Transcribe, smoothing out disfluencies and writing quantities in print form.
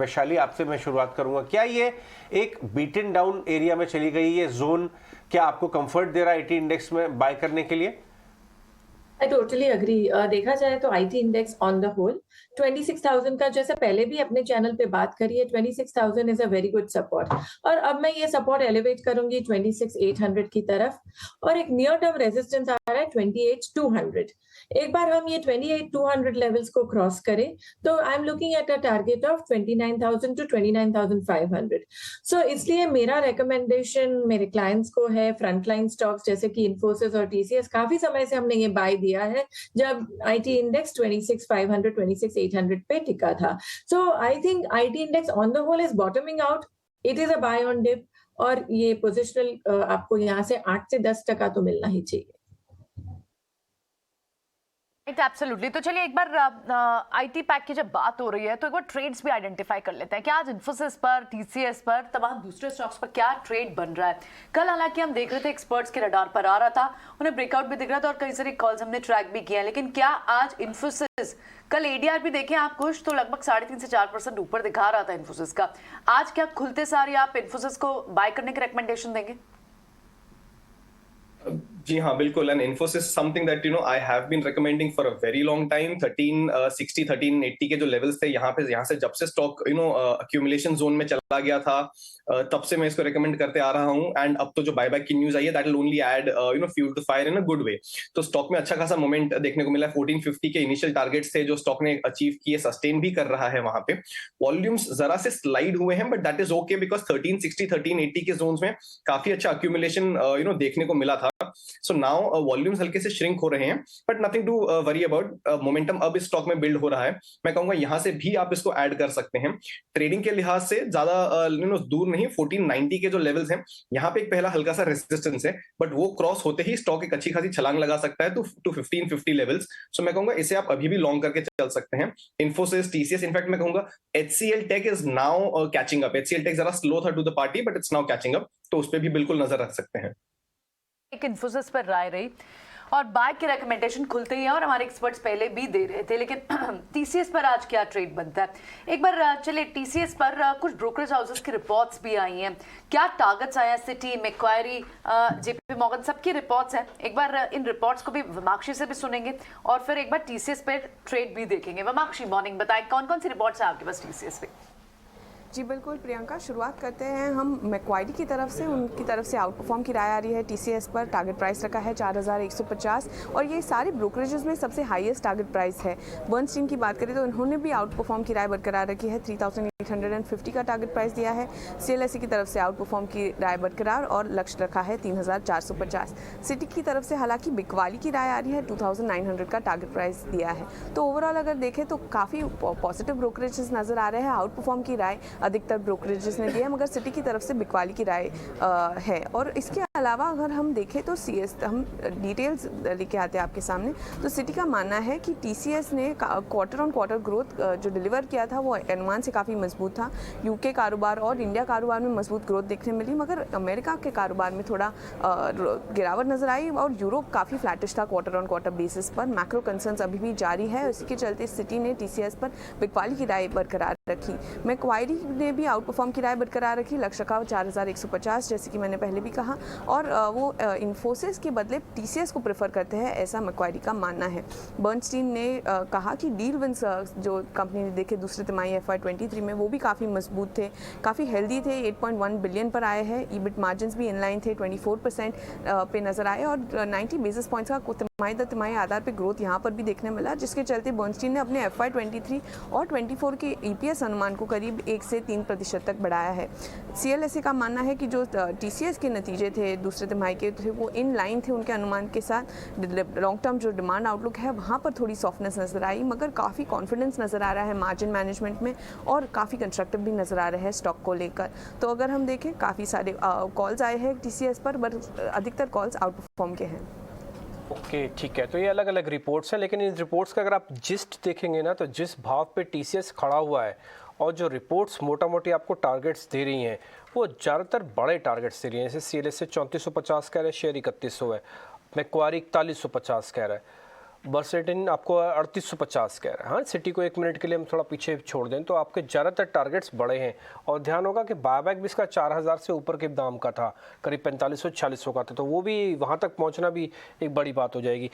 वैशाली, आपसे मैं शुरुआत करूंगा। क्या ये एक बीटन डाउन एरिया में चली गई ये जोन, क्या आपको कंफर्ट दे रहा है आईटी इंडेक्स में बाय करने के लिए? I totally agree. देखा जाए तो IT index on the whole 26,000 का, जैसे पहले भी अपने चैनल पे बात करी है, 26,000 is a very good support. और अब मैं ये सपोर्ट एलिवेट करूंगी 26,800 की तरफ, और एक नियर टर्म रेजिस्टेंस आ रहा है 28,200। एक बार हम ये 28,200 लेवल्स को क्रॉस करें तो I am looking at a target of 29,000 to 29,500। So इसलिए मेरा रिकमेंडेशन मेरे क्लाइंट्स को है, फ्रंटलाइन स्टॉक्स जैसे कि इन्फोसिस और टीसीएस, काफी समय से हमने ये बाय दिया है जब आईटी इंडेक्स 26,500 26,800 पे टिका था। So I think IT index on the whole is bottoming out, it is a buy on dip, और ये पोजिशनल आपको यहाँ से 8 से 10% तो मिलना ही चाहिए। एब्सोल्युटली। तो चलिए एक बार आईटी पैक की जब बात हो रही है तो एक बार ट्रेड्स भी आइडेंटिफाई कर लेते हैं कि आज इन्फोसिस पर, टीसीएस पर, तमाम दूसरे स्टॉक्स पर क्या ट्रेड बन रहा है। कल हालांकि हम देख रहे थे एक्सपर्ट्स के रडार पर आ रहा था, उन्हें ब्रेकआउट भी दिख रहा था और कई सारे कॉल्स हमने ट्रैक भी किया, लेकिन क्या आज इन्फोसिस, कल एडीआर भी देखें आप कुछ तो लगभग 3.5 से 4% ऊपर दिखा रहा था इन्फोसिस का। आज क्या खुलते सारी आप इन्फोसिस को बाय करने की रिकमेंडेशन देंगे? जी हाँ, बिल्कुल। And Infosys something that I have been recommending for a very long time. 1360 1380 के जो लेवल्स थे, यहाँ से जब से स्टॉक अक्यूमुलेशन जोन में चला गया था, तब से मैं इसको रिकमेंड करते आ रहा हूँ। एंड अब तो जो बायबैक की न्यूज आई है, that will only add fuel to fire in a good way. तो स्टॉक में अच्छा खासा मोमेंट देखने को मिला है। 1450 के इनिशियल टारगेट्स थे जो स्टॉक ने अचीव किए, सस्टेन भी कर रहा है वहां पे। वॉल्यूम्स जरा से स्लाइड हुए हैं, but that is okay because 1360 1380 के जोन्स में काफी अच्छा अक्यूमुलेशन देखने को मिला था। सो नाउ वॉल्यूम्स हल्के से श्रिंक हो रहे हैं, but nothing to worry about. Momentum अब इस स्टॉक में बिल्ड हो रहा है। मैं कहूंगा यहां से भी आप इसको ऐड कर सकते हैं। ट्रेडिंग के लिहाज से ज्यादा दूर नहीं, 1490 के जो लेवल्स हैं, यहाँ पे एक पहला हल्का सा रेजिस्टेंस है, बट वो क्रॉस होते ही स्टॉक एक अच्छी खासी छलांग लगा सकता है टू 1550 लेवल्स। सो मैं कहूंगा इसे आप अभी भी लॉन्ग करके चल सकते हैं। इन्फोसिस, टीसीएस, इनफैक्ट मैं कहूंगा HCL Tech is now catching up. HCL Tech जरा स्लो था to the party, but it's now catching up, तो उस पर भी बिल्कुल नजर रख सकते हैं। एक इन्फोसिस पर राय रही और बाय की रिकमेंडेशन खुलते ही है और हमारे एक्सपर्ट्स पहले भी दे रहे थे, लेकिन टीसीएस पर आज क्या ट्रेड बनता है? एक बार चलिए टीसीएस पर कुछ ब्रोकरेज हाउसेस की रिपोर्ट्स भी आई हैं, क्या टारगेट्स आए हैं, सिटी, मैक्वायरी, जेपी मॉर्गन, सबकी रिपोर्ट्स हैं। एक बार इन रिपोर्ट्स को भी वमाक्षी से भी सुनेंगे और फिर एक बार टीसीएस पर ट्रेड भी देखेंगे। वमाक्षी, मॉर्निंग, बताएं कौन कौन सी रिपोर्ट्स हैं आपके पास टीसीएस पे? जी बिल्कुल प्रियंका, शुरुआत करते हैं हम मैक्वायरी की तरफ से। उनकी तरफ से आउट परफॉर्म की राय आ रही है टीसीएस पर। टारगेट प्राइस रखा है 4,150 और ये सारे ब्रोकरेजेस में सबसे हाईएस्ट टारगेट प्राइस है। बर्नस्टीन की बात करें तो उन्होंने भी आउट परफॉर्म की राय बरकरार रखी है, 3,850 का टारगेट प्राइस दिया है। सीएलएसई की तरफ से आउट परफॉर्म की राय बरकरार और लक्ष्य रखा है 3,450। सिटी की तरफ से हालांकि बिकवाली की राय आ रही है, 2,900 का टारगेट प्राइस दिया है। तो ओवरऑल अगर देखें तो काफ़ी पॉजिटिव ब्रोकरेजेस नजर आ रहे हैं। आउट परफॉर्म की राय अधिकतर ब्रोकरेजेस ने दिया है, मगर सिटी की तरफ से बिकवाली की राय है। और इसके अलावा अगर हम देखें तो हम डिटेल्स लेके आते हैं आपके सामने। तो सिटी का मानना है कि टीसीएस ने क्वार्टर ऑन क्वार्टर ग्रोथ जो डिलीवर किया था वो अनुमान से काफ़ी मजबूत था। यूके कारोबार और इंडिया कारोबार में मजबूत ग्रोथ देखने मिली, मगर अमेरिका के कारोबार में थोड़ा गिरावट नजर आई और यूरोप काफ़ी फ्लैटिश था क्वार्टर ऑन क्वार्टर बेसिस पर। मैक्रो कंसर्न्स अभी भी जारी है, इसके चलते सिटी ने टीसीएस पर बिकवाली की राय बरकरार रखी। मैक्वायरी ने भी आउट परफॉर्म की राय बरकरार रखी, लक्ष्य का 4,150, जैसे कि मैंने पहले भी कहा। और वो इन्फोसिस के बदले टीसीएस को प्रेफर करते हैं, ऐसा मैक्वायरी का मानना है। बर्नस्टीन ने कहा कि डील विंस जो कंपनी ने देखे दूसरे तिमाही FY23 में, वो भी काफ़ी मजबूत थे, काफ़ी हेल्दी थे, 8.1 बिलियन पर आए हैं। ईबिट मार्जिन भी इनलाइन थे, 24% पे नजर आए और 90 बेसिस पॉइंट्स का तिमाही आधार पर ग्रोथ यहाँ पर भी देखने मिला, जिसके चलते बर्नस्टीन ने अपने FY23 और 24 के EPS अनुमान को करीब 1 से 3% तक बढ़ाया है। सीएलएसए का मानना है कि जो टीसीएस के नतीजे थे दूसरे तिमाही के थे, वो इन लाइन थे उनके अनुमान के साथ। लॉन्ग टर्म जो डिमांड आउटलुक है वहाँ पर थोड़ी सॉफ्टनेस नजर आई, मगर काफ़ी कॉन्फिडेंस नजर आ रहा है मार्जिन मैनेजमेंट में और काफ़ी कंस्ट्रक्टिव भी नजर आ रहे हैं स्टॉक को लेकर। तो अगर हम देखें काफ़ी सारे कॉल्स आए हैं टीसीएस पर, अधिकतर कॉल्स आउट परफॉर्म के हैं। ओके, ठीक है। तो ये अलग अलग रिपोर्ट्स हैं, लेकिन इन रिपोर्ट्स का अगर आप जिस्ट देखेंगे ना, तो जिस भाव पे टीसीएस खड़ा हुआ है और जो रिपोर्ट्स मोटा मोटी आपको टारगेट्स दे रही हैं, वो ज़्यादातर बड़े टारगेट्स दे रही हैं। जैसे सीएलएस से 3450 कह रहे हैं, शेयर 3100 है। मैक्वारी 4150 कह रहा है। बर्सेटिन आपको 3850 कह रहा है। हाँ, सिटी को 1 मिनट के लिए हम थोड़ा पीछे छोड़ दें तो आपके ज़्यादातर टारगेट्स बड़े हैं, और ध्यान होगा कि बायबैक भी इसका 4000 से ऊपर के दाम का था, करीब 4500-4600 का था, तो वो भी वहाँ तक पहुँचना भी एक बड़ी बात हो जाएगी।